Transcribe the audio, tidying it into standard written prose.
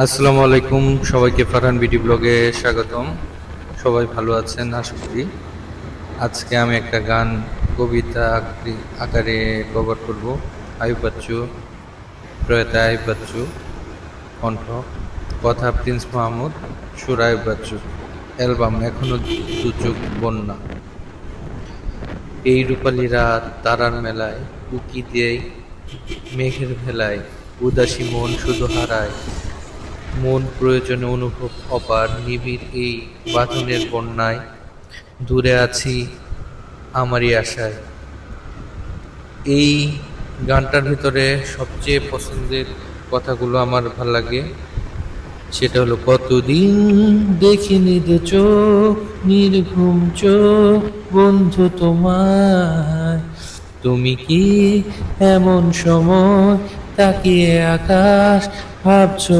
আসসালামু আলাইকুম, সবাইকে ফারহান বিডি ব্লগে স্বাগতম। সবাই ভালো আছেন আশা করি। আজকে আমি একটা গান কবিতা আকারে কভার করব। আয়ুব বাচ্চু, প্রয়াত আয়ুব বাচ্চু কণ্ঠ, কথা প্রিন্স মাহমুদ, সুর আয়ুব বাচ্চু, অ্যালবাম এখনো দু চোখ বন্যা। এই রূপালী রাত তারার মেলায় উকি দেয় মেঘের ভেলায়, উদাসী মন শুধু হারায়, মন প্রয়োজনে অনুভব অপার, নিবিড় এই বাঁধনের বন্যায় দূরে আছি আমারই আশায়। এই গানটার ভিতরে সবচেয়ে পছন্দের কথাগুলো আমার ভাল লাগে, সেটা হলো, কতদিন দেখিনি দু চোখ, নির্ঘুম চোখ বন্ধু তোমায়, তুমি কি এমন সময় তাকিয়ে আকাশ ভাবছো